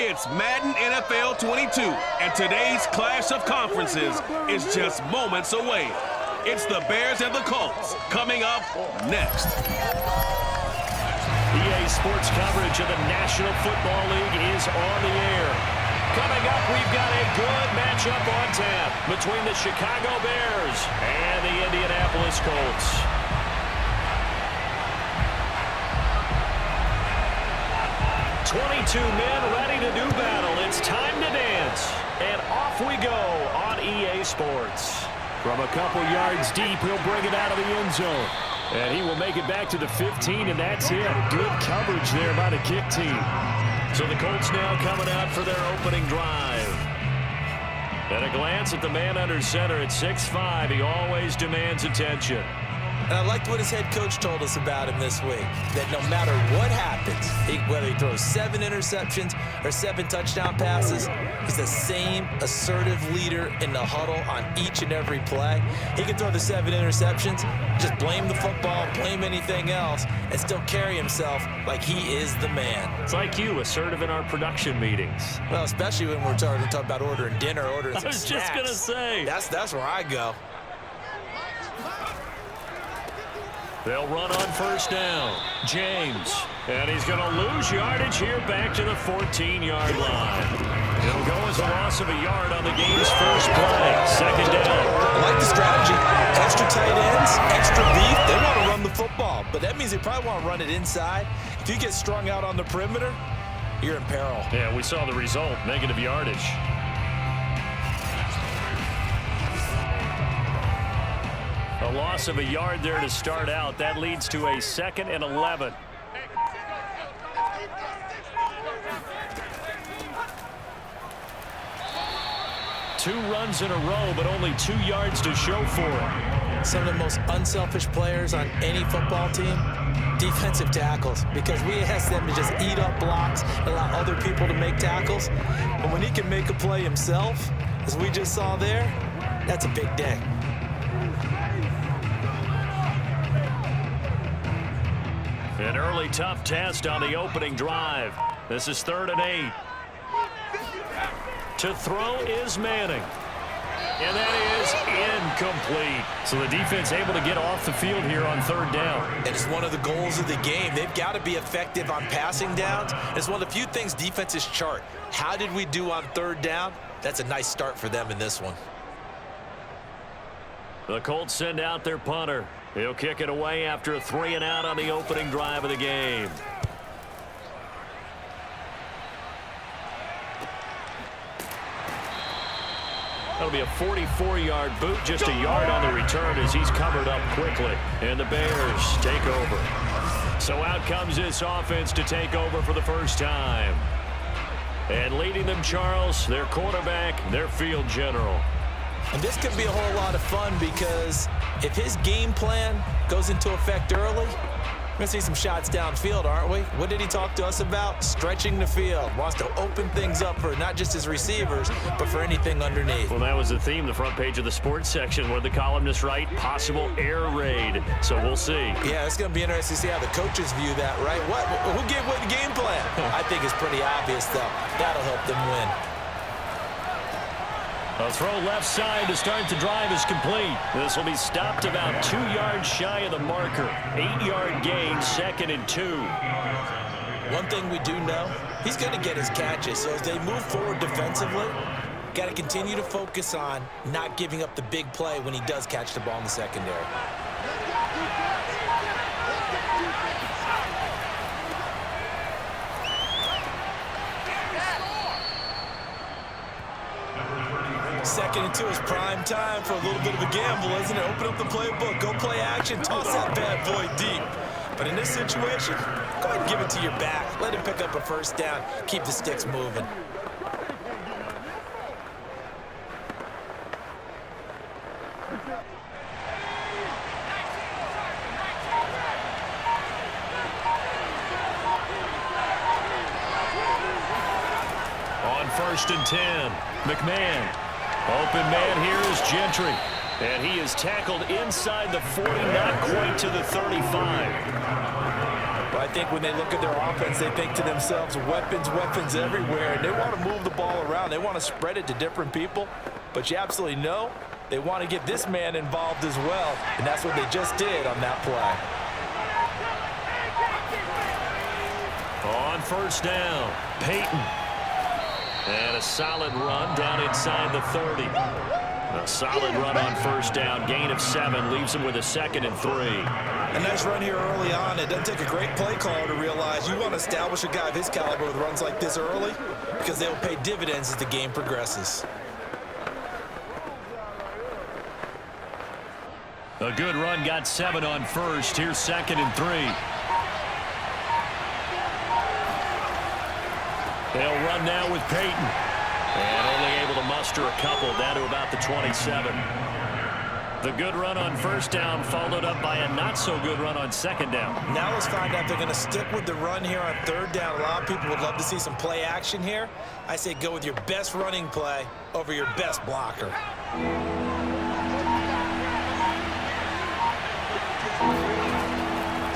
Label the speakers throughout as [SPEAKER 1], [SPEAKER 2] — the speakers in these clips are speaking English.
[SPEAKER 1] It's Madden NFL 22, and today's clash of conferences is just moments away. It's the Bears and the Colts coming up next.
[SPEAKER 2] EA Sports coverage of the National Football League is on the air. Coming up, we've got a good matchup on tap between the Chicago Bears and the Indianapolis Colts. "22 men ready to do battle. It's time to dance." And off we go on EA Sports. From a couple yards deep, he'll bring it out of the end zone. And he will make it back to the 15, and that's it. Good coverage there by the kick team. So the Colts now coming out for their opening drive. At a glance at the man under center at 6'5", he always demands attention.
[SPEAKER 3] And I liked what his head coach told us about him this week, that no matter what happens, whether he throws 7 interceptions or 7 touchdown passes, he's the same assertive leader in the huddle on each and every play. He can throw the 7 interceptions, just blame the football, blame anything else, and still carry himself like he is the man.
[SPEAKER 2] It's like you, assertive in our production meetings.
[SPEAKER 3] Well, especially when we're talking about ordering dinner, ordering some snacks.
[SPEAKER 2] I was just going to say.
[SPEAKER 3] That's where I go.
[SPEAKER 2] They'll run on first down. James. And he's going to lose yardage here back to the 14-yard line. It'll go as a loss of a yard on the game's first play. Second down.
[SPEAKER 3] I like the strategy. Extra tight ends, extra beef. They want to run the football, but that means they probably want to run it inside. If you get strung out on the perimeter, you're in peril.
[SPEAKER 2] Yeah, we saw the result. Negative yardage. A loss of a yard there to start out. That leads to a 2nd and 11. Two runs in a row, but only 2 yards to show for it.
[SPEAKER 3] Some of the most unselfish players on any football team, defensive tackles, because we ask them to just eat up blocks and allow other people to make tackles. But when he can make a play himself, as we just saw there, that's a big day.
[SPEAKER 2] An early tough test on the opening drive. This is 3rd and 8. To throw is Manning. And that is incomplete. So the defense able to get off the field here on 3rd down.
[SPEAKER 3] And it's one of the goals of the game. They've got to be effective on passing downs. It's one of the few things defenses chart. How did we do on 3rd down? That's a nice start for them in this one.
[SPEAKER 2] The Colts send out their punter. He'll kick it away after a 3 and out on the opening drive of the game. That'll be a 44-yard boot, just a yard on the return as he's covered up quickly. And the Bears take over. So out comes this offense to take over for the first time. And leading them, Charles, their quarterback, their field general.
[SPEAKER 3] And this could be a whole lot of fun because if his game plan goes into effect early, we're going to see some shots downfield, aren't we? What did he talk to us about? Stretching the field. Wants to open things up for not just his receivers, but for anything underneath.
[SPEAKER 2] Well, that was the theme, the front page of the sports section, where the columnists write possible air raid. So we'll see.
[SPEAKER 3] Yeah, it's going to be interesting to see how the coaches view that, right? Who gave what the game plan? I think it's pretty obvious, though. That'll help them win.
[SPEAKER 2] A throw left side to start the drive is complete. This will be stopped about 2 yards shy of the marker. 8-yard gain, 2nd and 2.
[SPEAKER 3] One thing we do know, he's going to get his catches. So as they move forward defensively, got to continue to focus on not giving up the big play when he does catch the ball in the secondary. Second and 2 is prime time for a little bit of a gamble, isn't it? Open up the playbook, go play action, toss that bad boy deep. But in this situation, go ahead and give it to your back. Let him pick up a first down. Keep the sticks moving.
[SPEAKER 2] On 1st and 10, McMahon. Open man here is Gentry. And he is tackled inside the 40, not quite to the 35.
[SPEAKER 3] Well, I think when they look at their offense, they think to themselves, weapons, weapons everywhere, and they want to move the ball around. They want to spread it to different people, but you absolutely know they want to get this man involved as well, and that's what they just did on that play.
[SPEAKER 2] On first down, Payton. And a solid run down inside the 30. A solid run on first down, gain of 7, leaves him with a 2nd and 3.
[SPEAKER 3] A nice run here early on. It doesn't take a great play caller to realize you want to establish a guy of his caliber with runs like this early because they will pay dividends as the game progresses.
[SPEAKER 2] A good run, got 7 on first. Here's 2nd and 3. They'll run now with Payton. And only able to muster a couple down to about the 27. The good run on first down followed up by a not-so-good run on 2nd down.
[SPEAKER 3] Now let's find out if they're going to stick with the run here on 3rd down. A lot of people would love to see some play action here. I say go with your best running play over your best blocker.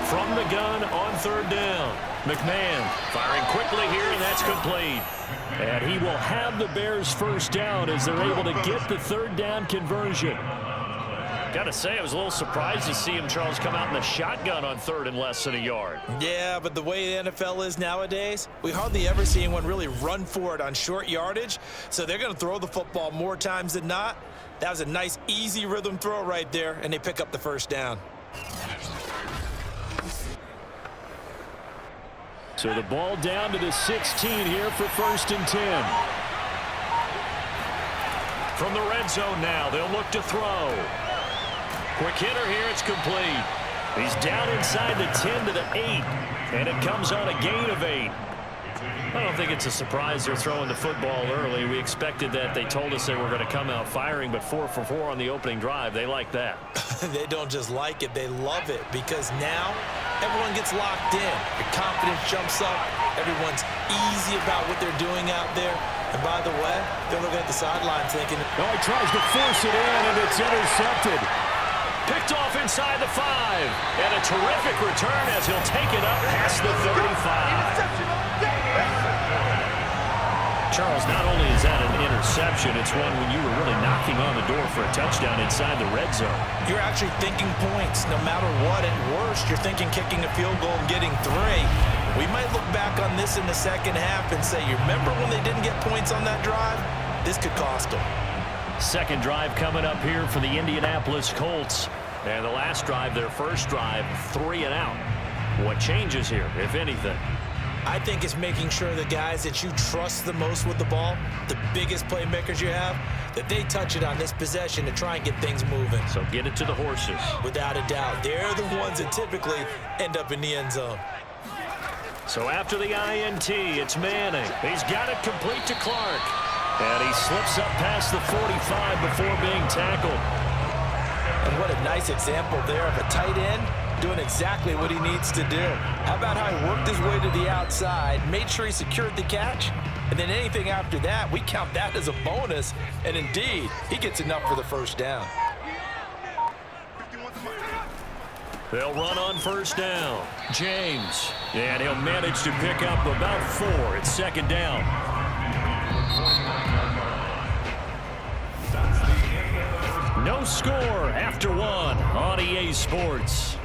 [SPEAKER 2] From the gun on 3rd down. McMahon firing quickly here, and that's complete. And he will have the Bears first down as they're able to get the 3rd down conversion. Got to say, I was a little surprised to see him, Charles, come out in the shotgun on 3rd and less than a yard.
[SPEAKER 3] Yeah, but the way the NFL is nowadays, we hardly ever see anyone really run for it on short yardage. So they're going to throw the football more times than not. That was a nice, easy rhythm throw right there, and they pick up the first down.
[SPEAKER 2] So the ball down to the 16 here for 1st and 10. From the red zone now, they'll look to throw. Quick hitter here, it's complete. He's down inside the 10 to the 8, and it comes on a gain of 8. I don't think it's a surprise they're throwing the football early. We expected that. They told us they were going to come out firing, but 4 for 4 on the opening drive. They like that.
[SPEAKER 3] They don't just like it, they love it, because now everyone gets locked in. Your confidence jumps up. Everyone's easy about what they're doing out there. And by the way, they're looking at the sideline thinking,
[SPEAKER 2] oh, he tries to force it in, and it's intercepted. Picked off inside the 5. And a terrific return as he'll take it up past the 35. Charles, not only is that an interception, it's one when you were really knocking on the door for a touchdown inside the red zone.
[SPEAKER 3] You're actually thinking points. No matter what, at worst, you're thinking kicking a field goal and getting 3. We might look back on this in the second half and say, you remember when they didn't get points on that drive? This could cost them.
[SPEAKER 2] Second drive coming up here for the Indianapolis Colts. And the last drive, their first drive, 3 and out. What changes here, if anything?
[SPEAKER 3] I think it's making sure the guys that you trust the most with the ball, the biggest playmakers you have, that they touch it on this possession to try and get things moving.
[SPEAKER 2] So get it to the horses.
[SPEAKER 3] Without a doubt. They're the ones that typically end up in the end zone.
[SPEAKER 2] So after the INT, it's Manning. He's got it complete to Clark. And he slips up past the 45 before being tackled.
[SPEAKER 3] And what a nice example there of a tight end doing exactly what he needs to do. How about how he worked his way to the outside, made sure he secured the catch, and then anything after that, we count that as a bonus. And indeed, he gets enough for the first down.
[SPEAKER 2] They'll run on first down. James. And he'll manage to pick up about 4. It's 2nd down. No score after 1 on EA Sports.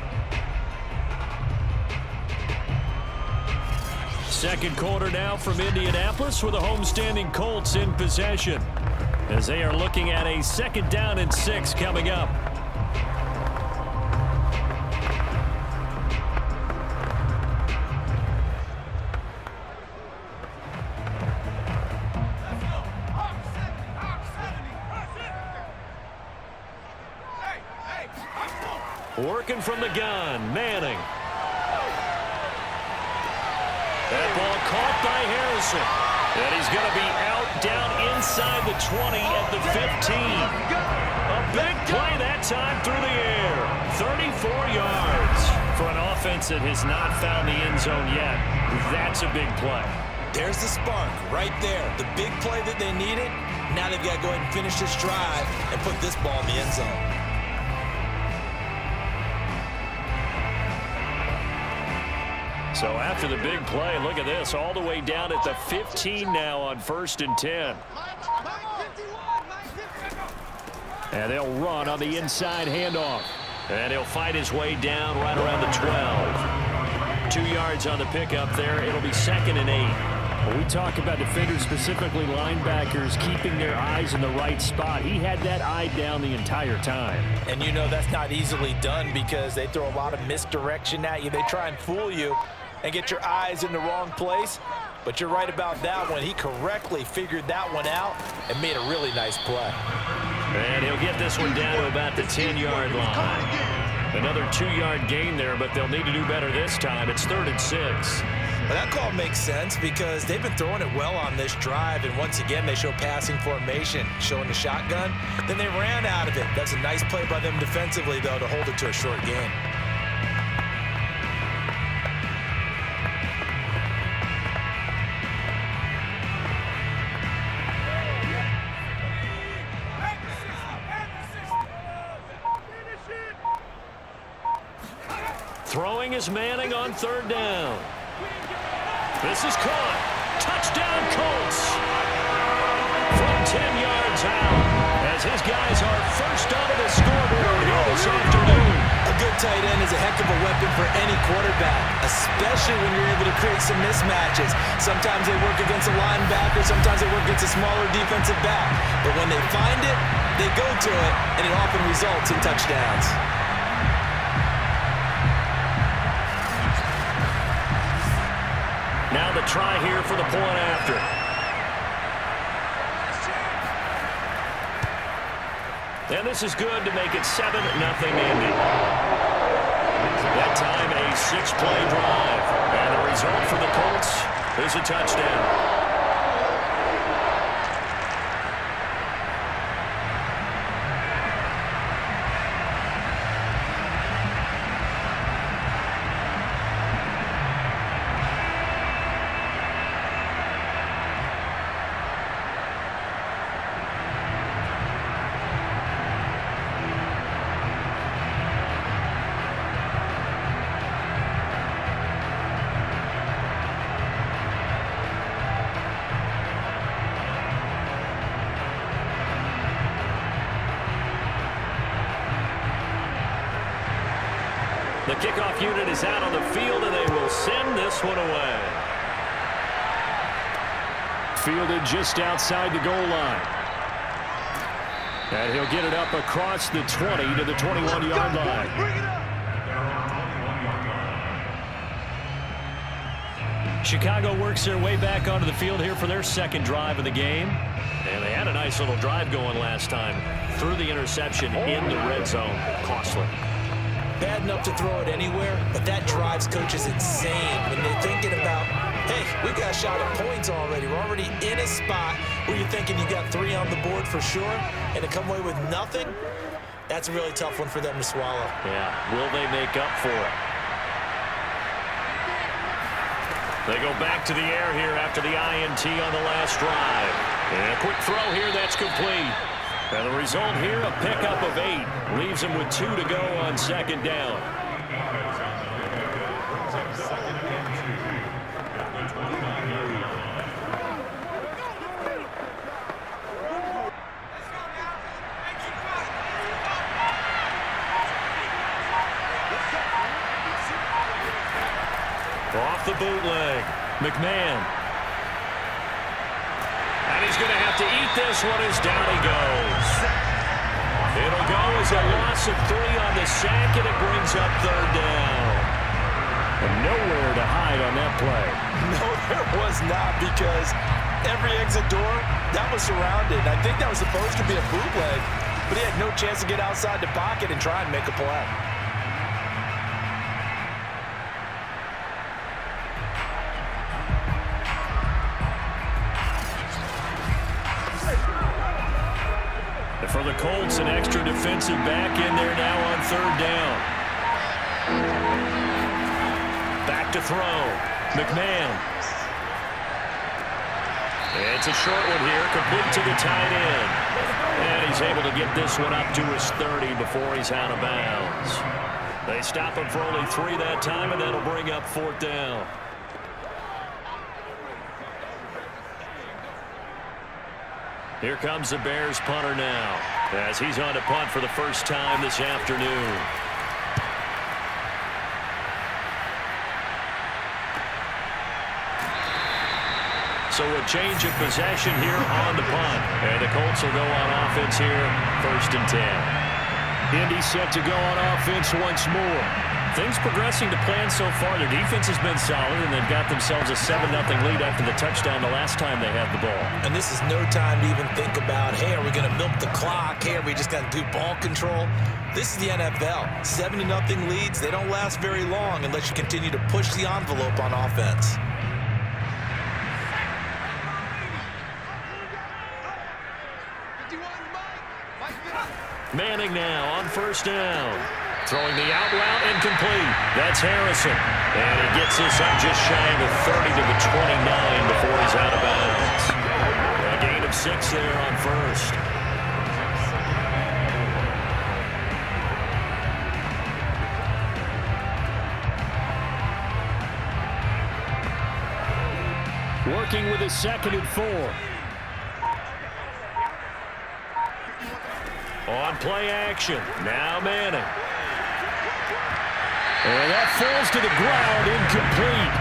[SPEAKER 2] Second quarter now from Indianapolis with the homestanding Colts in possession as they are looking at a 2nd down and 6 coming up. Working from the gun, Manning. That ball caught by Harrison. And he's going to be out down inside the 20 at the 15. A big play that time through the air. 34 yards for an offense that has not found the end zone yet. That's a big play.
[SPEAKER 3] There's the spark right there. The big play that they needed. Now they've got to go ahead and finish this drive and put this ball in the end zone.
[SPEAKER 2] So after the big play, look at this, all the way down at the 15 now on 1st and 10. And they'll run on the inside handoff. And he'll fight his way down right around the 12. 2 yards on the pickup there. It'll be 2nd and 8.
[SPEAKER 4] When we talk about defenders, specifically linebackers, keeping their eyes in the right spot, he had that eye down the entire time.
[SPEAKER 3] And you know that's not easily done because they throw a lot of misdirection at you. They try and fool you and get your eyes in the wrong place. But you're right about that one. He correctly figured that one out and made a really nice play.
[SPEAKER 2] And he'll get this one down to about the 10-yard line. Another 2-yard gain there, but they'll need to do better this time. It's 3rd and 6.
[SPEAKER 3] Well, that call makes sense because they've been throwing it well on this drive, and once again they show passing formation, showing the shotgun. Then they ran out of it. That's a nice play by them defensively, though, to hold it to a short gain.
[SPEAKER 2] Throwing is Manning on 3rd down. This is caught. Touchdown, Colts. From 10 yards out, as his guys are first onto the scoreboard here this afternoon.
[SPEAKER 3] A good tight end is a heck of a weapon for any quarterback, especially when you're able to create some mismatches. Sometimes they work against a linebacker, sometimes they work against a smaller defensive back. But when they find it, they go to it, and it often results in touchdowns.
[SPEAKER 2] Now the try here for the point after. And this is good to make it 7-0 Indy. That time a 6-play drive. And the result for the Colts is a touchdown. The kickoff unit is out on the field, and they will send this one away.
[SPEAKER 4] Fielded just outside the goal line. And he'll get it up across the 20 to the 21-yard line.
[SPEAKER 2] Chicago works their way back onto the field here for their 2nd drive of the game. And they had a nice little drive going last time. Threw the interception in the red zone. Costly.
[SPEAKER 3] Bad enough to throw it anywhere, but that drives coaches insane when they're thinking about, hey, we've got a shot at points already. We're already in a spot where you're thinking you got 3 on the board for sure, and to come away with nothing, that's a really tough one for them to swallow.
[SPEAKER 2] Yeah, will they make up for it? They go back to the air here after the INT on the last drive. And a quick throw here, that's complete. And the result here, a pickup of 8. Leaves him with 2 to go on 2nd down. Off the bootleg, McMahon. And he's going to have to eat this one as down he goes. It'll go as a loss of 3 on the sack, and it brings up 3rd down.
[SPEAKER 4] And nowhere to hide on that play.
[SPEAKER 3] No, there was not, because every exit door, that was surrounded. I think that was supposed to be a bootleg, but he had no chance to get outside the pocket and try and make a play.
[SPEAKER 2] For the Colts, an extra defensive back in there now on 3rd down. Back to throw. McMahon. It's a short one here, complete to the tight end. And he's able to get this one up to his 30 before he's out of bounds. They stop him for only 3 that time, and that'll bring up 4th down. Here comes the Bears punter now, as he's on to punt for the first time this afternoon. So a change of possession here on the punt. And the Colts will go on offense here, 1st and 10. Indy set to go on offense once more. Things progressing to plan so far. Their defense has been solid, and they've got themselves a 7-0 lead after the touchdown the last time they had the ball.
[SPEAKER 3] And this is no time to even think about, hey, are we going to milk the clock? Hey, are we just going to do ball control? This is the NFL. 7-0 leads, they don't last very long unless you continue to push the envelope on offense.
[SPEAKER 2] Manning now on 1st down. Throwing the out route incomplete. That's Harrison. And he gets this up just shy of the 30 to the 29 before he's out of bounds. A gain of 6 there on 1st. Working with a 2nd and 4. On play action. Now Manning. And that falls to the ground, incomplete.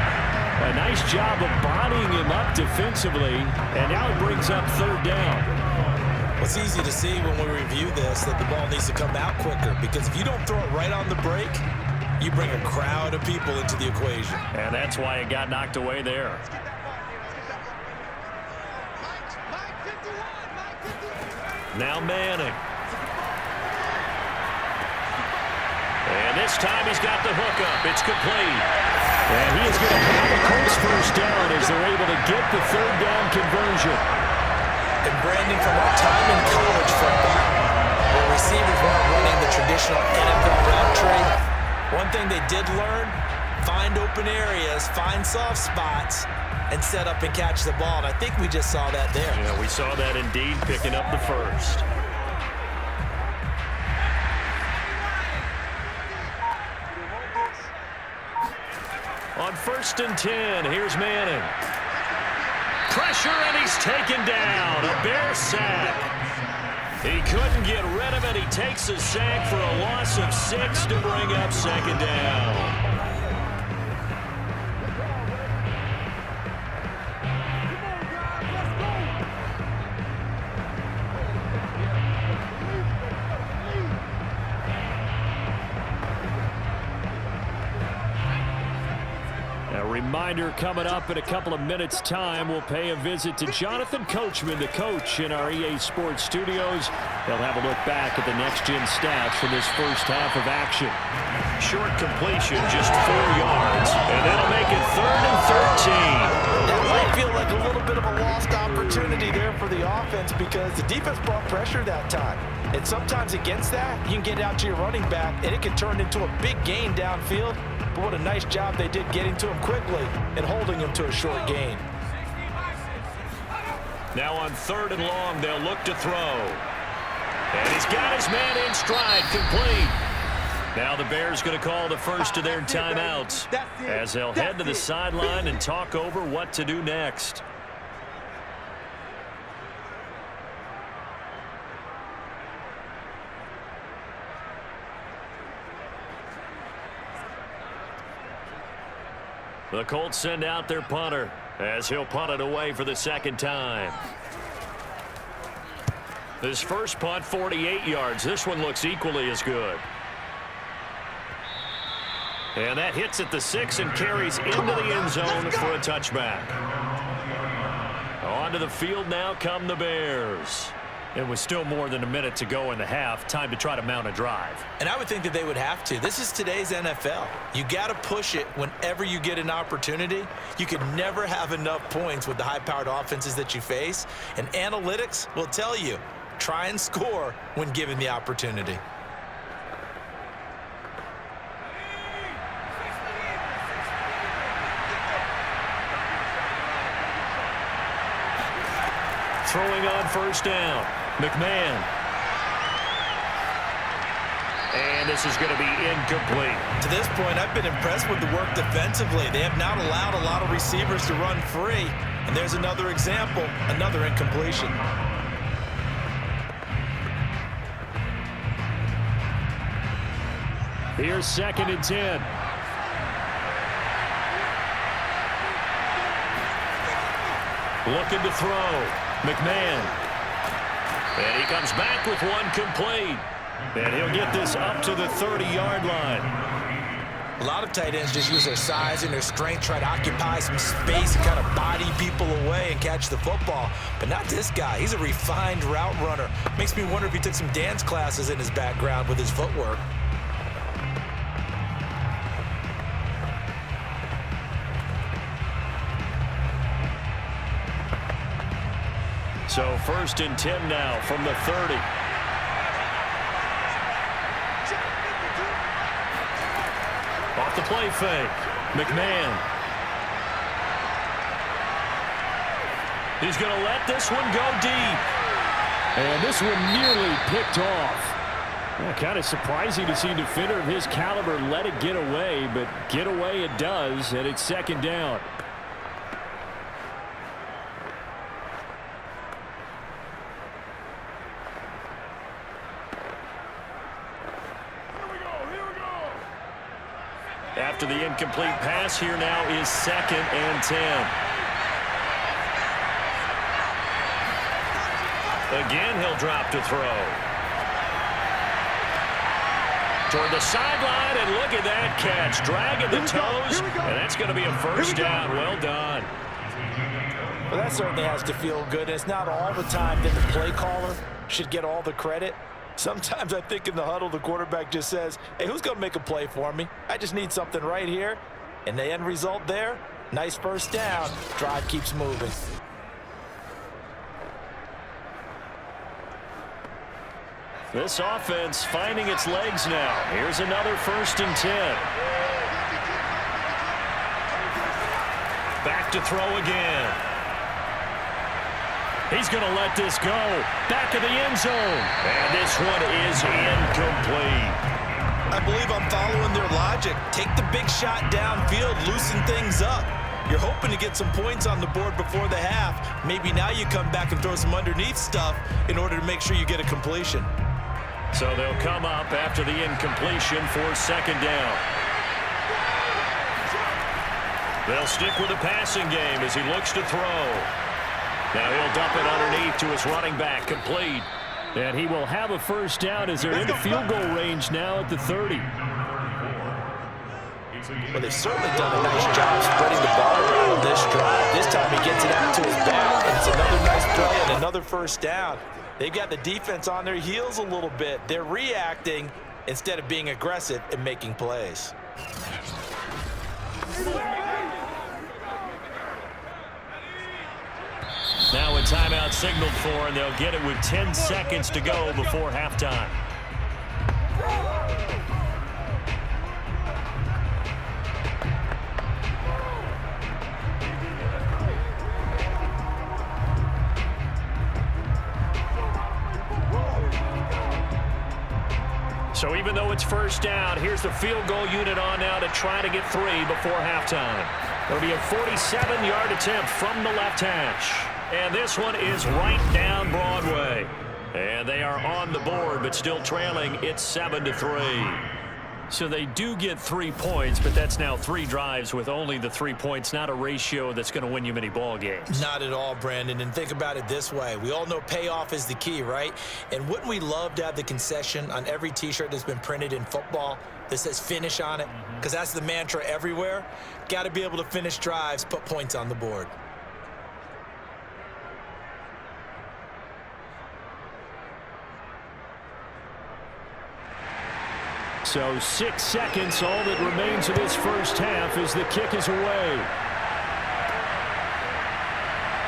[SPEAKER 2] A nice job of bodying him up defensively. And now it brings up 3rd down.
[SPEAKER 3] Well, it's easy to see when we review this that the ball needs to come out quicker, because if you don't throw it right on the break, you bring a crowd of people into the equation.
[SPEAKER 2] And that's why it got knocked away there. Now Manning. And this time he's got the hook up. It's complete. And he is going to have the Colts 1st down as they're able to get the 3rd down conversion.
[SPEAKER 3] And Brandon, from our time in college football, where receivers weren't running the traditional NFL route tree, one thing they did learn, find open areas, find soft spots, and set up and catch the ball. And I think we just saw that there.
[SPEAKER 2] Yeah, we saw that indeed, picking up the 1st. On 1st and 10, here's Manning. Pressure, and he's taken down. A Bear sack. He couldn't get rid of it. He takes a sack for a loss of 6 to bring up 2nd down. Reminder coming up in a couple of minutes' time. We'll pay a visit to Jonathan Coachman, the coach in our EA Sports studios. They'll have a look back at the next-gen stats from this first half of action. Short completion, just 4 yards, and that'll make it 3rd and 13.
[SPEAKER 3] That might feel like a little bit of a lost opportunity there for the offense, because the defense brought pressure that time. And sometimes against that, you can get out to your running back, and it can turn into a big gain downfield. But what a nice job they did getting to him quickly and holding him to a short gain.
[SPEAKER 2] Now on 3rd and long, they'll look to throw. And he's got his man in stride, complete. Now the Bears going to call the first of their timeouts as they'll head to the sideline and talk over what to do next. The Colts send out their punter as he'll punt it away for the 2nd time. His first punt, 48 yards. This one looks equally as good. And that hits at the 6 and carries into the end zone for a touchback. Onto the field now come the Bears. It was still more than a minute to go in the half. Time to try to mount a drive.
[SPEAKER 3] And I would think that they would have to. This is today's NFL. You got to push it whenever you get an opportunity. You can never have enough points with the high-powered offenses that you face. And analytics will tell you, try and score when given the opportunity.
[SPEAKER 2] Throwing on 1st down. McMahon. And this is going to be incomplete.
[SPEAKER 3] To this point, I've been impressed with the work defensively. They have not allowed a lot of receivers to run free. And there's another example, another incompletion.
[SPEAKER 2] Here's 2nd and 10. Looking to throw. McMahon. And he comes back with one complete. And he'll get this up to the 30-yard line.
[SPEAKER 3] A lot of tight ends just use their size and their strength, try to occupy some space and kind of body people away and catch the football. But not this guy. He's a refined route runner. Makes me wonder if he took some dance classes in his background with his footwork.
[SPEAKER 2] So 1st and 10 now from the 30. Off the play fake. McMahon. He's going to let this one go deep.
[SPEAKER 4] And this one nearly picked off. Yeah, kind of surprising to see a defender of his caliber let it get away, but get away it does, and it's 2nd down.
[SPEAKER 2] After the incomplete pass, here now is 2nd and 10. Again, he'll drop to throw. Toward the sideline, and look at that catch. Dragging the toes, and that's going to be a 1st down. Well done.
[SPEAKER 3] Well, that certainly has to feel good. It's not all the time that the play caller should get all the credit. Sometimes I think in the huddle, the quarterback just says, hey, who's going to make a play for me? I just need something right here. And the end result there, nice 1st down. Drive keeps moving.
[SPEAKER 2] This offense finding its legs now. Here's another 1st and 10. Back to throw again. He's going to let this go. Back of the end zone. And this one is incomplete.
[SPEAKER 3] I believe I'm following their logic. Take the big shot downfield, loosen things up. You're hoping to get some points on the board before the half. Maybe now you come back and throw some underneath stuff in order to make sure you get a completion.
[SPEAKER 2] So they'll come up after the incompletion for 2nd down. They'll stick with the passing game as he looks to throw. Now he'll dump it underneath to his running back, complete.
[SPEAKER 4] And he will have a 1st down as they're in the field goal range now at the 30.
[SPEAKER 3] Well, they've certainly done a nice job spreading the ball around on this drive. This time he gets it out to his back, and it's another nice play and another 1st down. They've got the defense on their heels a little bit. They're reacting instead of being aggressive and making plays.
[SPEAKER 2] Now a timeout signaled for, and they'll get it with 10 seconds to go before halftime. So even though it's 1st down, here's the field goal unit on now to try to get 3 before halftime. It'll be a 47-yard attempt from the left hash. And this one is right down Broadway. And they are on the board, but still trailing. It's 7-3. So they do get 3 points, but that's now 3 drives with only the 3 points, not a ratio that's going to win you many ball games.
[SPEAKER 3] Not at all, Brandon. And think about it this way. We all know payoff is the key, right? And wouldn't we love to have the concession on every T-shirt that's been printed in football that says finish on it? Because that's the mantra everywhere. Got to be able to finish drives, put points on the board.
[SPEAKER 4] So 6 seconds, all that remains of this 1st half as the kick is away.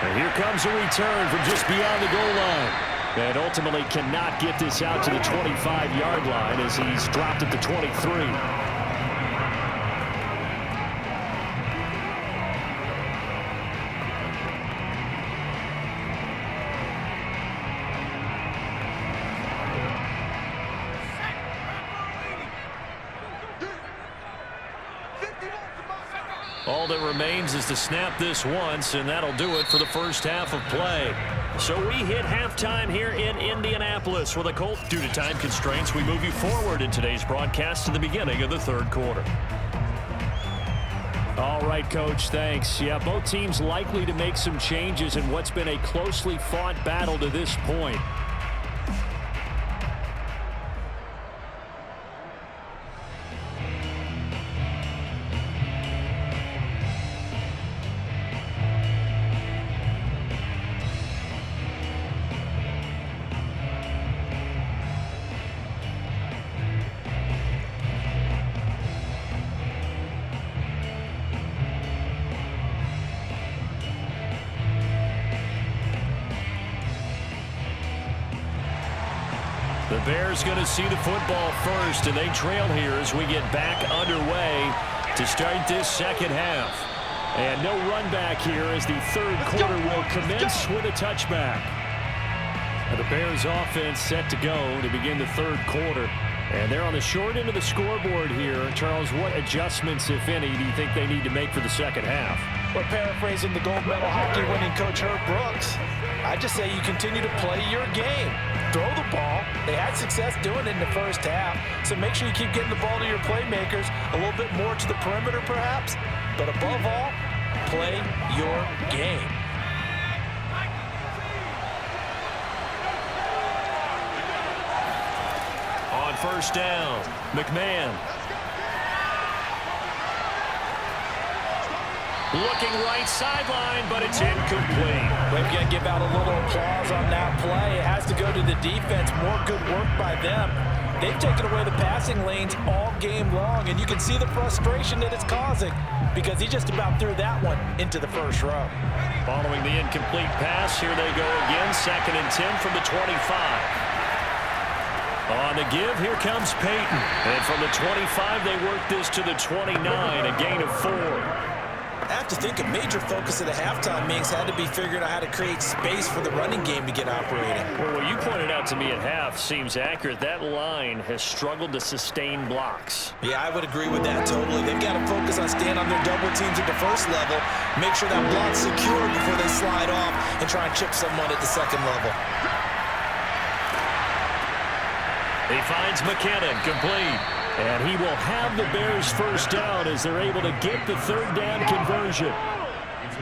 [SPEAKER 4] And here comes a return from just beyond the goal line. And ultimately cannot get this out to the 25-yard line as he's dropped at the 23.
[SPEAKER 2] All that remains is to snap this once, and that'll do it for the first half of play. So we hit halftime here in Indianapolis with a Colt. Due to time constraints, we move you forward in today's broadcast to the beginning of the third quarter.
[SPEAKER 4] All right, Coach, thanks. Yeah, both teams likely to make some changes in what's been a closely fought battle to this point.
[SPEAKER 2] The Bears going to see the football first, and they trail here as we get back underway to start this second half. And no run back here as the third quarter will commence with a touchback. And the Bears offense set to go to begin the third quarter. And they're on the short end of the scoreboard here. Charles, what adjustments, if any, do you think they need to make for the second half?
[SPEAKER 5] Well, paraphrasing the gold medal hockey winning coach Herb Brooks, I just say you continue to play your game. Throw the ball. They had success doing it in the first half, so make sure you keep getting the ball to your playmakers, a little bit more to the perimeter perhaps, but above all, play your game.
[SPEAKER 2] On first down, McMahon. Looking right sideline, but it's incomplete.
[SPEAKER 5] We've got to give out a little applause on that play. It has to go to the defense. More good work by them. They've taken away the passing lanes all game long, and you can see the frustration that it's causing because he just about threw that one into the first row.
[SPEAKER 2] Following the incomplete pass, here they go again. 2nd and 10 from the 25. On the give, here comes Payton. And from the 25, they work this to the 29, a gain of 4.
[SPEAKER 3] I have to think a major focus of the halftime meetings had to be figuring out how to create space for the running game to get operating.
[SPEAKER 2] Well, what you pointed out to me at half seems accurate. That line has struggled to sustain blocks.
[SPEAKER 3] Yeah, I would agree with that totally. They've got to focus on staying on their double teams at the first level, make sure that block's secure before they slide off and try and chip someone at the second level.
[SPEAKER 2] He finds McKinnon, complete. And he will have the Bears first down as they're able to get the third down conversion.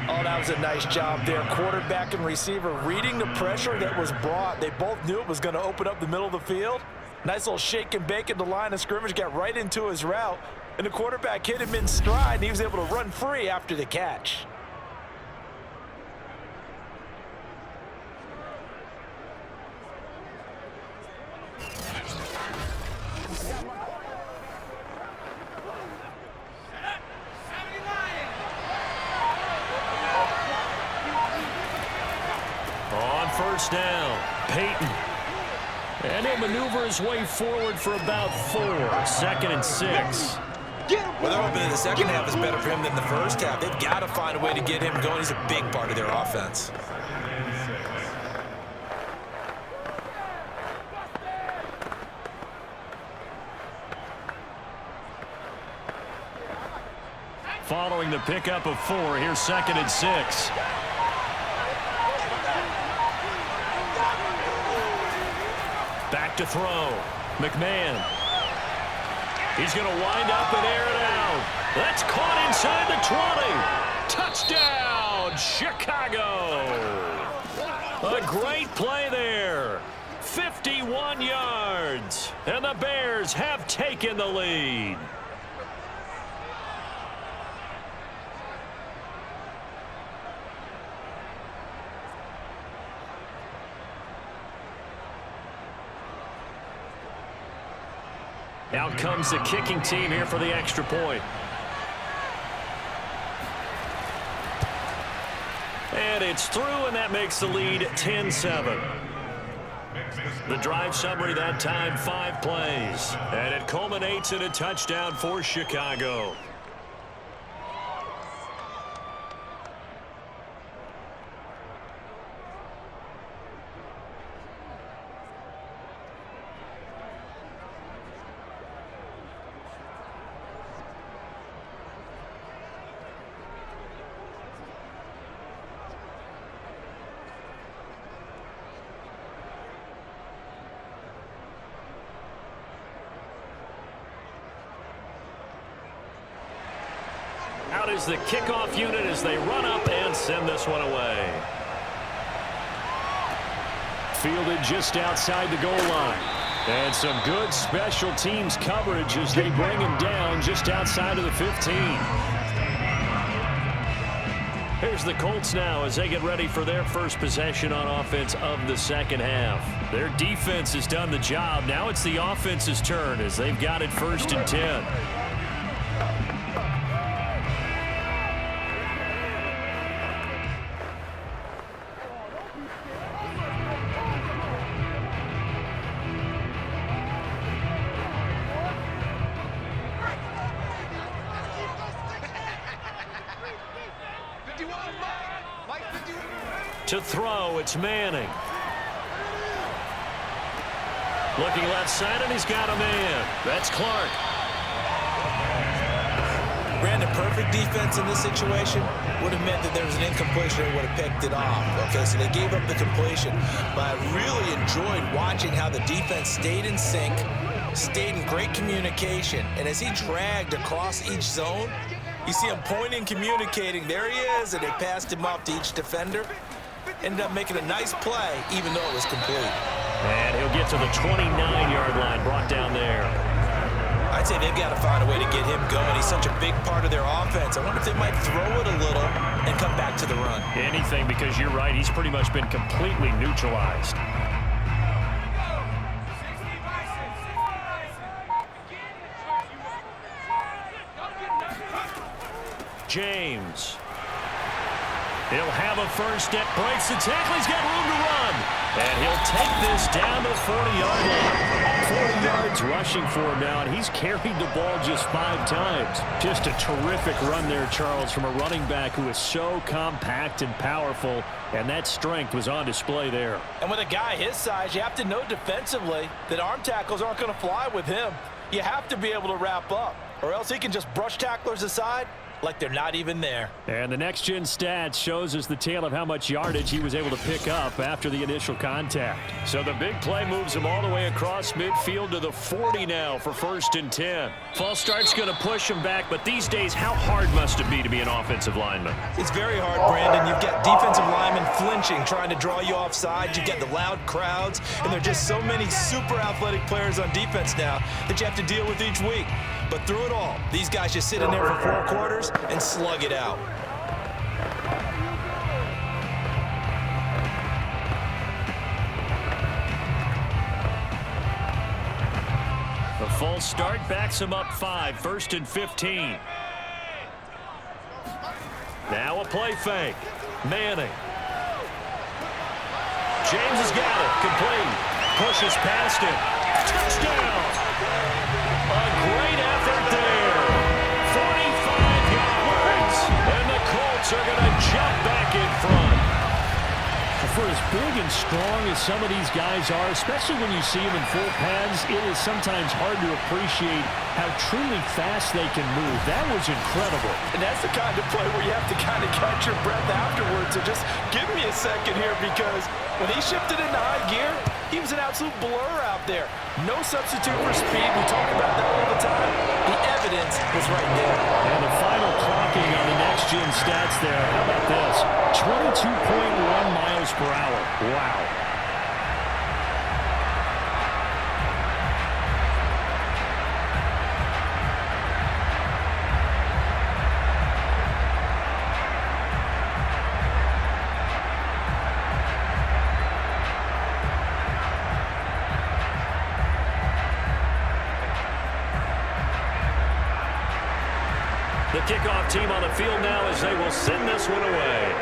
[SPEAKER 5] Oh, that was a nice job there. Quarterback and receiver reading the pressure that was brought. They both knew it was going to open up the middle of the field. Nice little shake and bake at the line of scrimmage, got right into his route. And the quarterback hit him in stride, and he was able to run free after the catch.
[SPEAKER 2] First down, Payton. And he'll maneuver his way forward for about 4. 2nd and 6.
[SPEAKER 3] Well, they're hoping the second half is better for him than the first half. They've got to find a way to get him going. He's a big part of their offense.
[SPEAKER 2] Following the pickup of 4, here's 2nd and 6. Back to throw. McMahon. He's going to wind up and air it out. That's caught inside the 20. Touchdown, Chicago. A great play there. 51 yards. And the Bears have taken the lead. Out comes the kicking team here for the extra point. And it's through, and that makes the lead 10-7. The drive summary that time, 5 plays. And it culminates in a touchdown for Chicago. out is the kickoff unit as they run up and send this one away. Fielded just outside the goal line. And some good special teams coverage as they bring him down just outside of the 15. Here's the Colts now as they get ready for their first possession on offense of the second half. Their defense has done the job. Now it's the offense's turn as they've got it 1st and 10. To throw, it's Manning. Looking left side, and he's got a man. That's Clark.
[SPEAKER 3] Brandon, perfect defense in this situation would have meant that there was an incompletion and would have picked it off. Okay, so they gave up the completion, but I really enjoyed watching how the defense stayed in sync, stayed in great communication, and as he dragged across each zone, you see him pointing, communicating. There he is, and they passed him off to each defender. Ended up making a nice play, even though it was complete.
[SPEAKER 2] And he'll get to the 29-yard line, brought down there.
[SPEAKER 3] I'd say they've got to find a way to get him going. He's such a big part of their offense. I wonder if they might throw it a little and come back to the run.
[SPEAKER 2] Anything, because you're right, he's pretty much been completely neutralized. James. He'll have a first step, breaks the tackle, he's got room to run. And he'll take this down to the 40-yard line. 40 yards rushing for him now, and he's carried the ball just 5 times. Just a terrific run there, Charles, from a running back who is so compact and powerful, and that strength was on display there.
[SPEAKER 5] And with a guy his size, you have to know defensively that arm tackles aren't going to fly with him. You have to be able to wrap up, or else he can just brush tacklers aside like they're not even there.
[SPEAKER 4] And the next-gen stats shows us the tale of how much yardage he was able to pick up after the initial contact.
[SPEAKER 2] So the big play moves him all the way across midfield to the 40 now for 1st and 10. False start's going to push him back, but these days, how hard must it be to be an offensive lineman?
[SPEAKER 3] It's very hard, Brandon. You've got defensive linemen flinching, trying to draw you offside. You've got the loud crowds, and there are just so many super athletic players on defense now that you have to deal with each week. But through it all, these guys just sit in there for 4 quarters and slug it out.
[SPEAKER 2] The false start backs him up 5, 1st and 15. Now a play fake. Manning. James has got it. Complete. Pushes past him. Touchdown. A great effort there. 45 yards. And the Colts are going to jump back in front.
[SPEAKER 4] For as big and strong as some of these guys are, especially when you see them in full pads, it is sometimes hard to appreciate how truly fast they can move. That was incredible.
[SPEAKER 5] And that's the kind of play where you have to kind of catch your breath afterwards. So just give me a second here, because when he shifted into high gear, he was an absolute blur out there. No substitute for speed. We talk about that all the time. The evidence was right there.
[SPEAKER 4] And the final clocking on the next-gen stats there. How about this? 22.1 miles per hour. Wow.
[SPEAKER 2] The kickoff team on the field now as they will send this one away.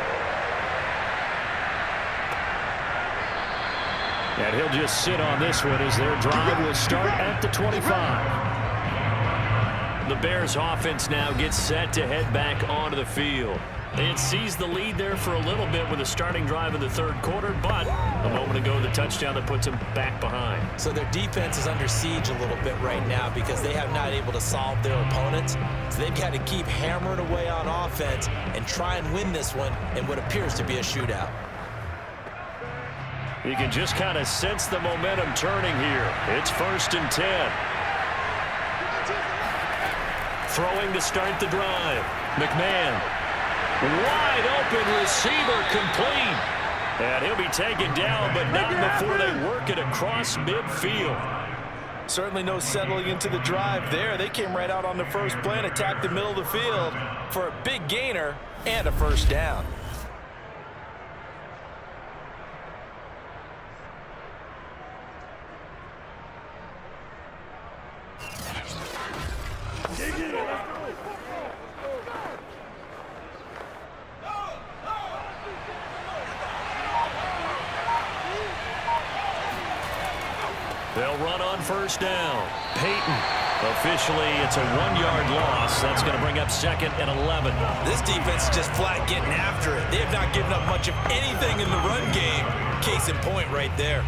[SPEAKER 4] And he'll just sit on this one as their drive will start at the 25.
[SPEAKER 2] The Bears offense now gets set to head back onto the field. They had seized the lead there for a little bit with a starting drive in the 3rd quarter, but a moment ago the touchdown that puts them back behind.
[SPEAKER 3] So their defense is under siege a little bit right now because they have not able to solve their opponents. So they've got to keep hammering away on offense and try and win this one in what appears to be a shootout.
[SPEAKER 2] You can just kind of sense the momentum turning here. It's 1st and 10. Throwing to start the drive. McMahon. Wide open receiver complete. And he'll be taken down, but not before they work it across midfield.
[SPEAKER 5] Certainly no settling into the drive there. They came right out on the first play and attacked the middle of the field for a big gainer and a first down.
[SPEAKER 2] They'll run on first down. Payton. Officially, it's a 1-yard loss. That's going to bring up 2nd and 11.
[SPEAKER 3] This defense is just flat getting after it. They have not given up much of anything in the run game. Case in point right there.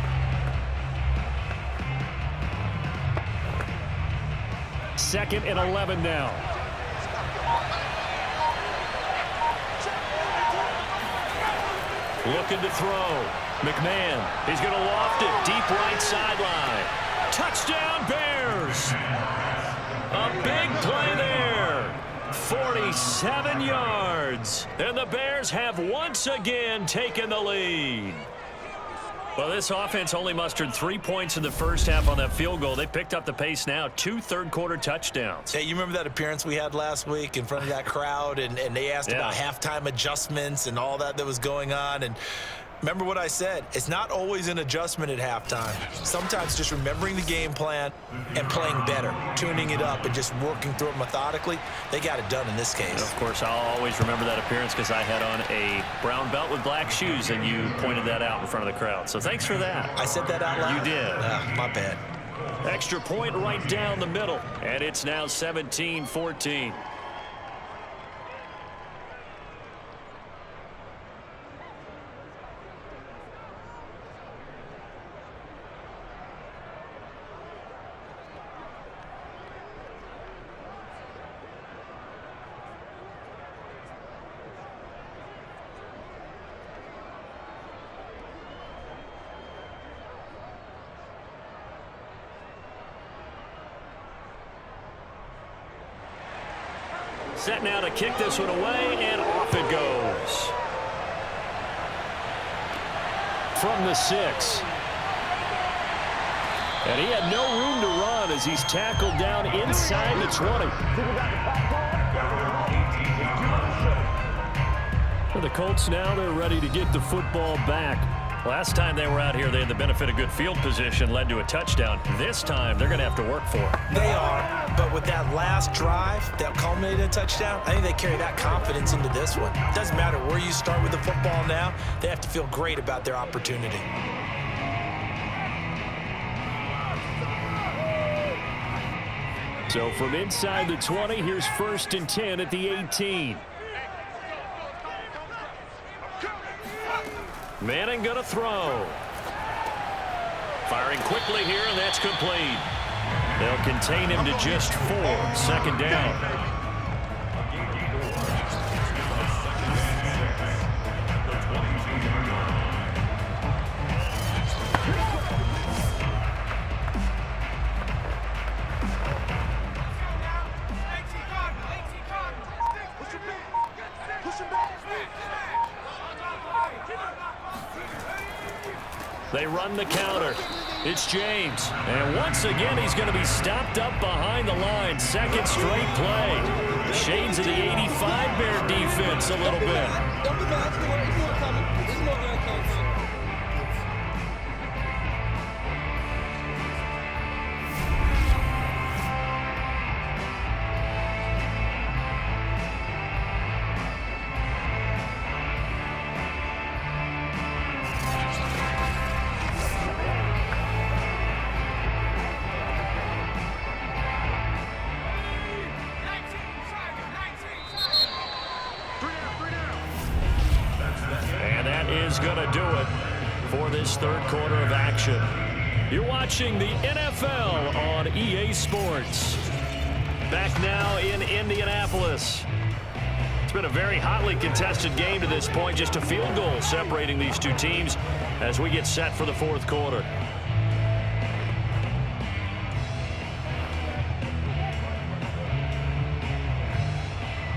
[SPEAKER 2] 2nd and 11 now. Looking to throw. McMahon, he's going to loft it deep right sideline. Touchdown Bears! A big play there. 47 yards. And the Bears have once again taken the lead. Well, this offense only mustered 3 points in the first half on that field goal. They picked up the pace now. 2 third-quarter touchdowns.
[SPEAKER 3] Hey, you remember that appearance we had last week in front of that crowd, and they asked about halftime adjustments and all that was going on, and remember what I said. It's not always an adjustment at halftime. Sometimes just remembering the game plan and playing better, tuning it up and just working through it methodically. They got it done in this case.
[SPEAKER 2] And of course, I'll always remember that appearance because I had on a brown belt with black shoes, and you pointed that out in front of the crowd. So thanks for that.
[SPEAKER 3] I said that out loud?
[SPEAKER 2] You did.
[SPEAKER 3] My bad.
[SPEAKER 2] Extra point right down the middle, and it's now 17-14. Set now to kick this one away, and off it goes. From the 6. And he had no room to run as he's tackled down inside the 20. For the Colts now, they're ready to get the football back. Last time they were out here, they had the benefit of good field position, led to a touchdown. This time, they're going to have to work for it.
[SPEAKER 3] They are, but with that last drive that culminated in a touchdown, I think they carry that confidence into this one. It doesn't matter where you start with the football now. They have to feel great about their opportunity.
[SPEAKER 2] So from inside the 20, here's 1st and 10 at the 18. Manning going to throw. Firing quickly here, and that's complete. They'll contain him to just 4. 2nd down. They run the counter. It's James. And once again, he's going to be stopped up behind the line. 2nd straight play. Shades of the 85 Bear defense a little bit. Going to do it for this 3rd quarter of action. You're watching the NFL on EA Sports. Back now in Indianapolis. It's been a very hotly contested game to this point. Just a field goal separating these two teams as we get set for the 4th quarter.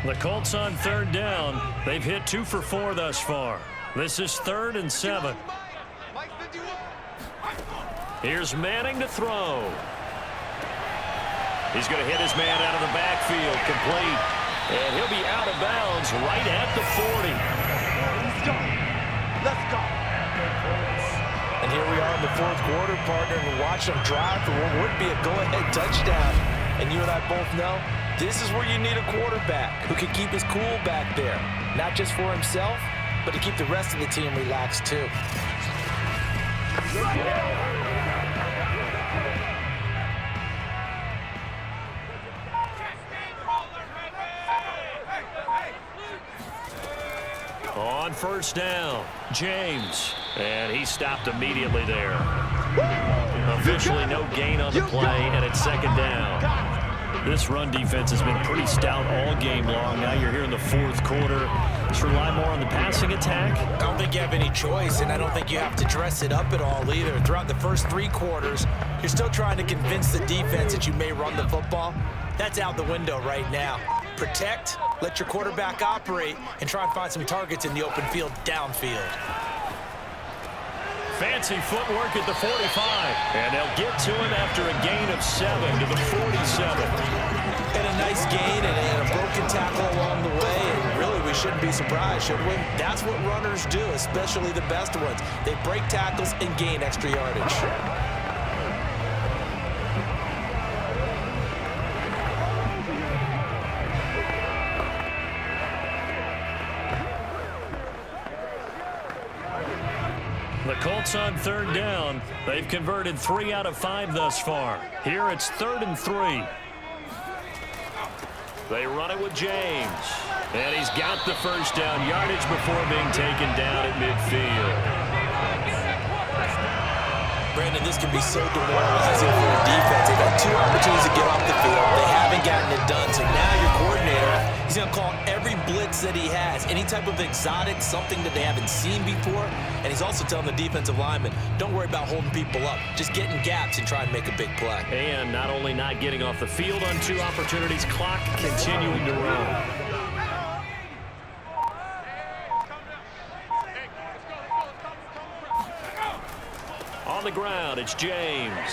[SPEAKER 2] The Colts on third down. They've hit 2 for 4 thus far. This is 3rd and 7. Here's Manning to throw. He's going to hit his man out of the backfield, complete. And he'll be out of bounds right at the 40.
[SPEAKER 5] Let's go. And here we are in the 4th quarter, partner, and watch them drive for what would be a go-ahead touchdown. And you and I both know this is where you need a quarterback who can keep his cool back there. Not just for himself, but to keep the rest of the team relaxed too.
[SPEAKER 2] On first down, James. And he stopped immediately there. Officially no gain on the play, and it's 2nd down. This run defense has been pretty stout all game long. Now you're here in the 4th quarter. Let's rely more on the passing attack.
[SPEAKER 3] I don't think you have any choice, and I don't think you have to dress it up at all either. Throughout the first 3 quarters, you're still trying to convince the defense that you may run the football. That's out the window right now. Protect, let your quarterback operate, and try and find some targets in the open field downfield.
[SPEAKER 2] Fancy footwork at the 45. And they'll get to him after a gain of 7 to the 47.
[SPEAKER 3] And a nice gain and a broken tackle along the way. And really, we shouldn't be surprised, should we? That's what runners do, especially the best ones. They break tackles and gain extra yardage.
[SPEAKER 2] The Colts on third down. They've converted 3 out of 5 thus far. Here it's 3rd and 3. They run it with James. And he's got the first down yardage before being taken down at midfield.
[SPEAKER 3] Brandon, this can be so demoralizing for a defense. They've had 2 opportunities to get off the field. They haven't gotten it done. So now your coordinator, he's going to call every blitz that he has, any type of exotic, something that they haven't seen before. And he's also telling the defensive lineman, don't worry about holding people up. Just get in gaps and try and make a big play.
[SPEAKER 2] And not only not getting off the field on 2 opportunities, clock continuing to run. On the ground, it's James.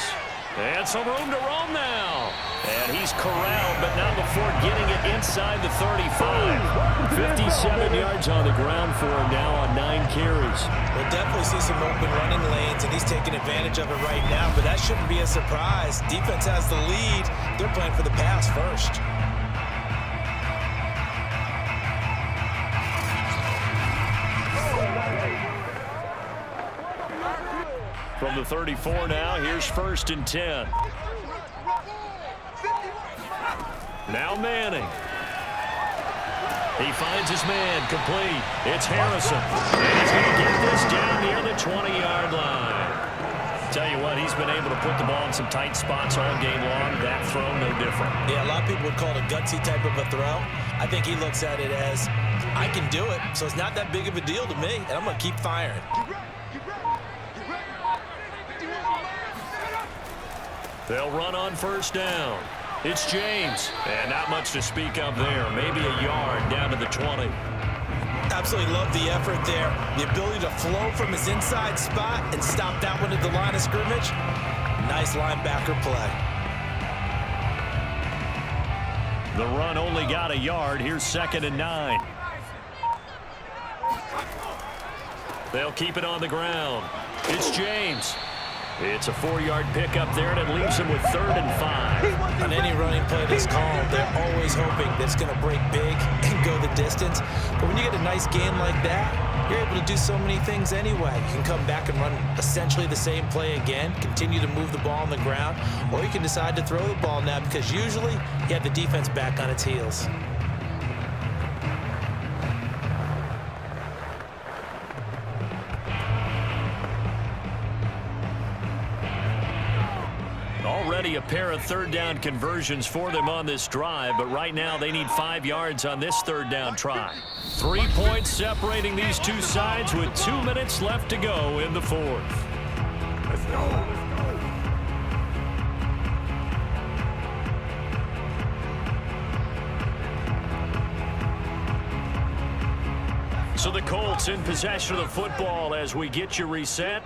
[SPEAKER 2] And some room to roam now. And he's corralled, but not before getting it inside the 35. 57 yards on the ground for him now on 9 carries.
[SPEAKER 3] We'll definitely see some open running lanes, and he's taking advantage of it right now, but that shouldn't be a surprise. Defense has the lead. They're playing for the pass first.
[SPEAKER 2] From the 34 now, here's 1st and 10. Now Manning. He finds his man, complete. It's Harrison. And he's going to get this down near the 20-yard line. Tell you what, he's been able to put the ball in some tight spots all game long. That throw, no different.
[SPEAKER 3] Yeah, a lot of people would call it a gutsy type of a throw. I think he looks at it as, I can do it, so it's not that big of a deal to me, and I'm going to keep firing.
[SPEAKER 2] They'll run on first down. It's James. And not much to speak of there. Maybe a yard down to the 20.
[SPEAKER 3] Absolutely love the effort there. The ability to flow from his inside spot and stop that one at the line of scrimmage. Nice linebacker play.
[SPEAKER 2] The run only got a yard. Here's 2nd and 9. They'll keep it on the ground. It's James. It's a 4-yard pickup there, and it leaves him with 3rd and 5.
[SPEAKER 3] On any running play that's called, they're always hoping that it's going to break big and go the distance. But when you get a nice game like that, you're able to do so many things anyway. You can come back and run essentially the same play again, continue to move the ball on the ground, or you can decide to throw the ball now because usually you have the defense back on its heels.
[SPEAKER 2] Already a pair of 3rd down conversions for them on this drive, but right now they need 5 yards on this 3rd down try. 3 points separating these two sides with 2 minutes left to go in the 4th.
[SPEAKER 6] Let's go.
[SPEAKER 2] Colts in possession of the football as we get you reset.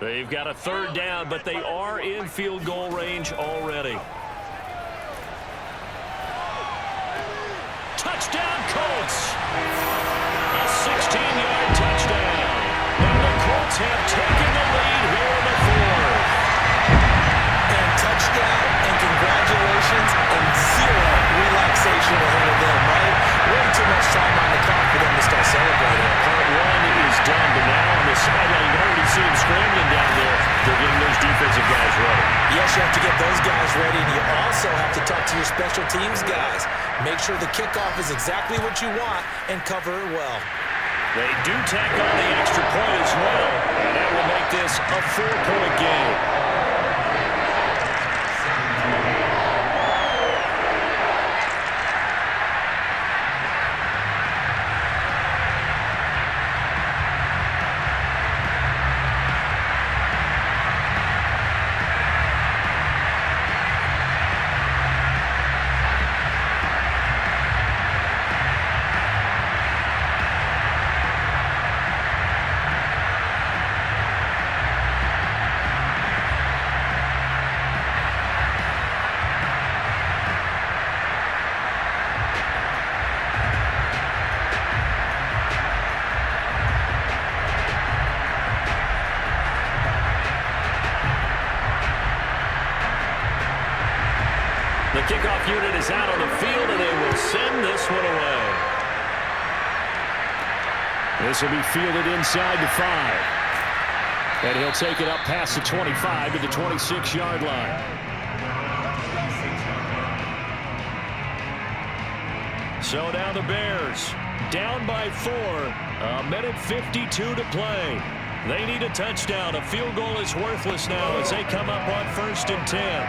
[SPEAKER 2] They've got a third down, but they are in field goal range already. Touchdown, Colts! A 16-yard touchdown. And the Colts have taken the lead here in the fourth.
[SPEAKER 3] And touchdown, and congratulations, and zero relaxation ahead of them, right? Way too much time on the clock for them to start celebrating.
[SPEAKER 2] Part one is done, but now on the sideline, you can already see them scrambling down there. They're getting those defensive guys ready.
[SPEAKER 3] Yes, you have to get those guys ready, and you also have to talk to your special teams guys. Make sure the kickoff is exactly what you want and cover it well.
[SPEAKER 2] They do tack on the extra point as well, and that will make this a 4-point game. The kickoff unit is out on the field, and they will send this one away.
[SPEAKER 4] This will be fielded inside the 5. And he'll take it up past the 25 to the 26-yard line. So now the Bears down by 4. A minute 52 to play. They need a touchdown. A field goal is worthless now as they come up on 1st and 10.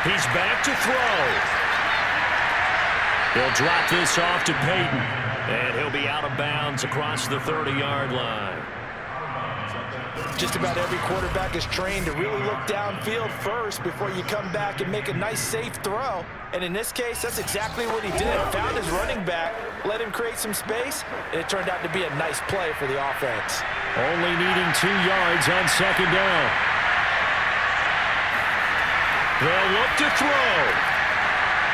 [SPEAKER 4] He's back to throw. He'll drop this off to Payton. And he'll be out of bounds across the 30-yard line.
[SPEAKER 5] Just about every quarterback is trained to really look downfield first before you come back and make a nice, safe throw. And in this case, that's exactly what he did. Found his running back, let him create some space, and it turned out to be a nice play for the offense.
[SPEAKER 4] Only needing 2 yards on 2nd down.
[SPEAKER 2] They'll look to throw.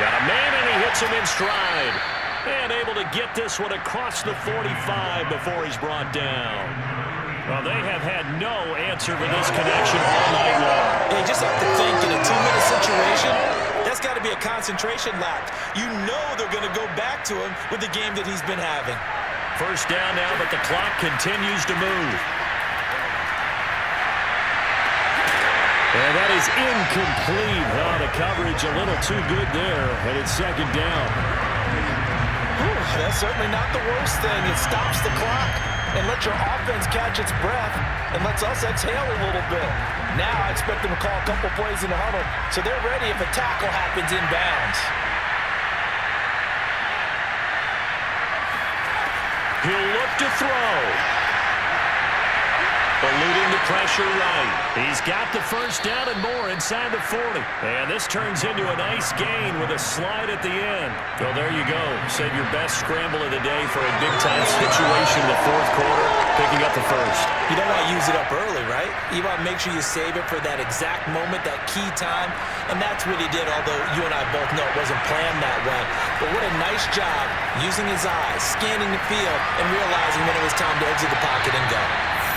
[SPEAKER 2] Got a man, and he hits him in stride. And able to get this one across the 45 before he's brought down. Well, they have had no answer for this connection all night long.
[SPEAKER 3] You just have to think in a 2-minute situation, that's got to be a concentration lapse. You know they're going to go back to him with the game that he's been having.
[SPEAKER 2] First down now, but the clock continues to move.
[SPEAKER 4] And that is incomplete. Oh, the coverage a little too good there, and it's 2nd down.
[SPEAKER 5] That's certainly not the worst thing. It stops the clock and lets your offense catch its breath and lets us exhale a little bit. Now I expect them to call a couple plays in the huddle so they're ready if a tackle happens inbounds.
[SPEAKER 2] He'll look to throw. Eluding the pressure right. He's got the first down and more inside the 40. And this turns into a nice gain with a slide at the end. Well, there you go. Save your best scramble of the day for a big-time situation in the 4th quarter, picking up the first.
[SPEAKER 3] You don't want to use it up early, right? You want to make sure you save it for that exact moment, that key time. And that's what he did, although you and I both know it wasn't planned that way. But what a nice job using his eyes, scanning the field, and realizing when it was time to exit the pocket and go.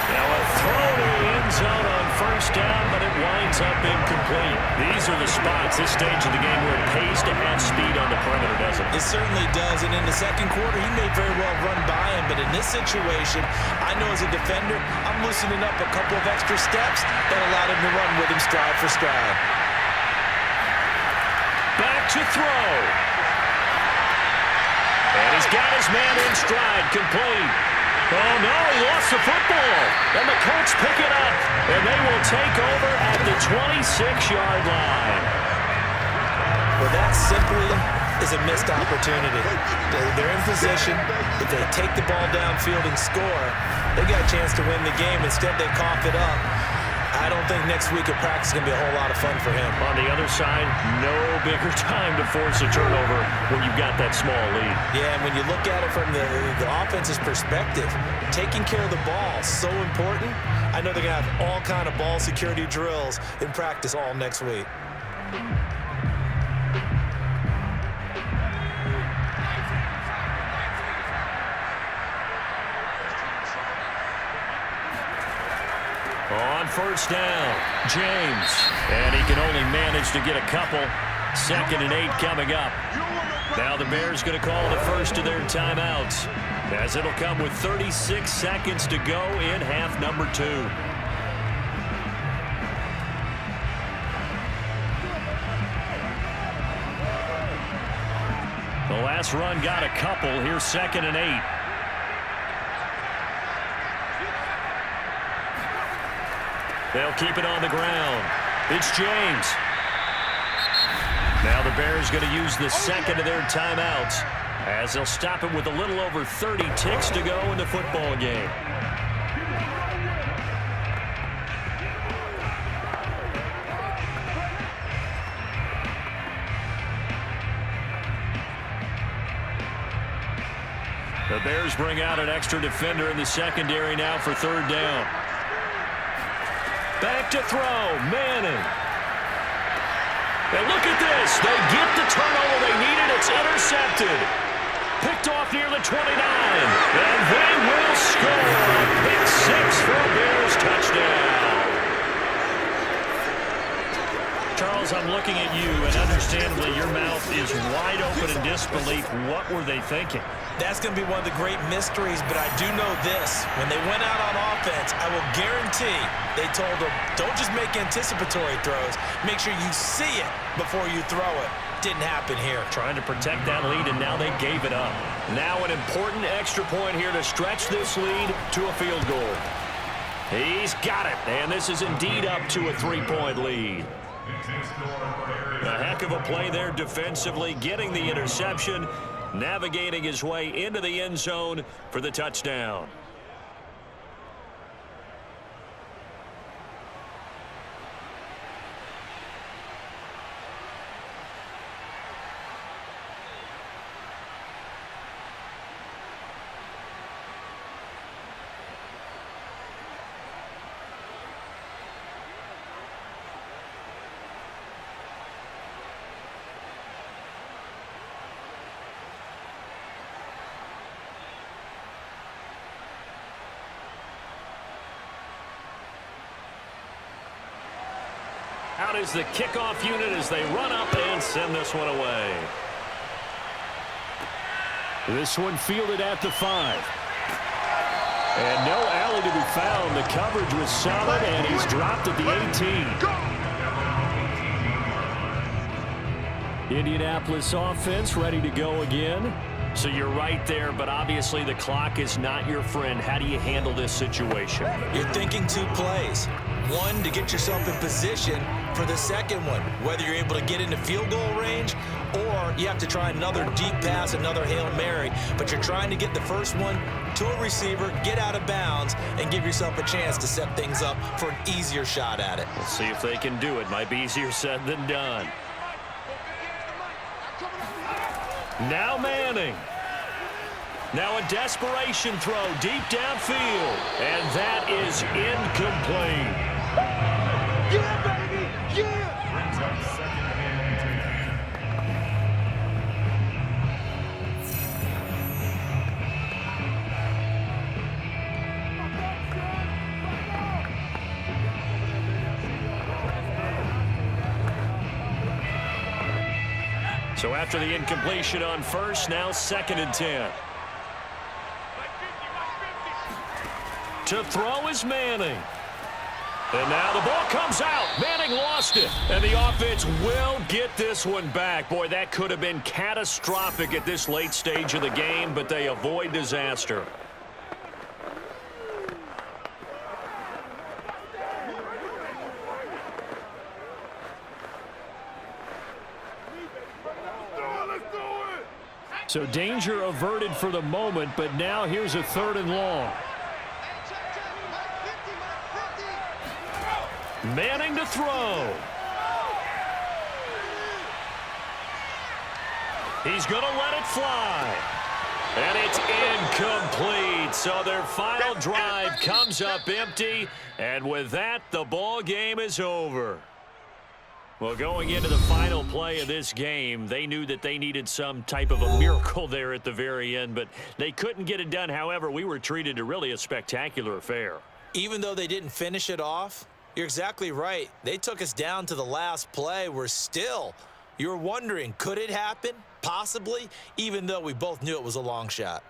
[SPEAKER 2] Now a throw to the end zone on 1st down, but it winds up incomplete. These are the spots, this stage of the game, where it pays to have speed on the perimeter, doesn't it?
[SPEAKER 3] It certainly does, and in the 2nd quarter, he may very well run by him, but in this situation, I know as a defender, I'm loosening up a couple of extra steps that allowed him to run with him stride for stride.
[SPEAKER 2] Back to throw. And he's got his man in stride, complete. Oh, no, he lost the football. And the Colts pick it up. And they will take over at the 26-yard line.
[SPEAKER 3] Well, that simply is a missed opportunity. They're in position. If they take the ball downfield and score, they got a chance to win the game. Instead, they cough it up. I don't think next week at practice is going to be a whole lot of fun for him.
[SPEAKER 2] On the other side, no bigger time to force a turnover when you've got that small lead.
[SPEAKER 3] Yeah, and when you look at it from the offense's perspective, taking care of the ball is so important. I know they're going to have all kind of ball security drills in practice all next week.
[SPEAKER 2] On first down, James. And he can only manage to get a couple. 2nd and 8 coming up. Now the Bears going to call the first of their timeouts, as it'll come with 36 seconds to go in half number 2. The last run got a couple. Here's 2nd and 8. They'll keep it on the ground. It's James. Now the Bears going to use the second of their timeouts, as they'll stop it with a little over 30 ticks to go in the football game. The Bears bring out an extra defender in the secondary now for 3rd down. Back to throw, Manning. And look at this. They get the turnover they needed. It's intercepted. Picked off near the 29. And they will score. Pick 6 for a Bears touchdown. Charles, I'm looking at you, and understandably your mouth is wide open in disbelief. What were they thinking?
[SPEAKER 3] That's going to be one of the great mysteries, but I do know this. When they went out on offense, I will guarantee they told them, don't just make anticipatory throws. Make sure you see it before you throw it. Didn't happen here.
[SPEAKER 2] Trying to protect that lead, and now they gave it up. Now an important extra point here to stretch this lead to a field goal. He's got it, and this is indeed up to a 3-point lead. A heck of a play there defensively, getting the interception, navigating his way into the end zone for the touchdown. Out is the kickoff unit as they run up and send this one away.
[SPEAKER 4] This one fielded at the 5. And no alley to be found. The coverage was solid, and he's dropped at the 18. Indianapolis offense ready to go again.
[SPEAKER 2] So you're right there, but obviously the clock is not your friend. How do you handle this situation?
[SPEAKER 3] You're thinking 2 plays. One, to get yourself in position for the second one, whether you're able to get into field goal range or you have to try another deep pass, another Hail Mary, but you're trying to get the first one to a receiver, get out of bounds, and give yourself a chance to set things up for an easier shot at it.
[SPEAKER 2] We'll see if they can do it. Might be easier said than done. Now Manning. Now a desperation throw deep downfield. And that is incomplete.
[SPEAKER 6] Yeah, baby! Yeah!
[SPEAKER 2] So after the incompletion on first, now 2nd and 10. To throw is Manning. And now the ball comes out. Manning lost it. And the offense will get this one back. Boy, that could have been catastrophic at this late stage of the game, but they avoid disaster.
[SPEAKER 6] Let's go!
[SPEAKER 2] So danger averted for the moment, but now here's a 3rd and long. Manning to throw. He's going to let it fly. And it's incomplete. So their final drive comes up empty. And with that, the ball game is over. Well, going into the final play of this game, they knew that they needed some type of a miracle there at the very end, but they couldn't get it done. However, we were treated to really a spectacular affair.
[SPEAKER 3] Even though they didn't finish it off, you're exactly right. They took us down to the last play. You're wondering, could it happen? Possibly, even though we both knew it was a long shot.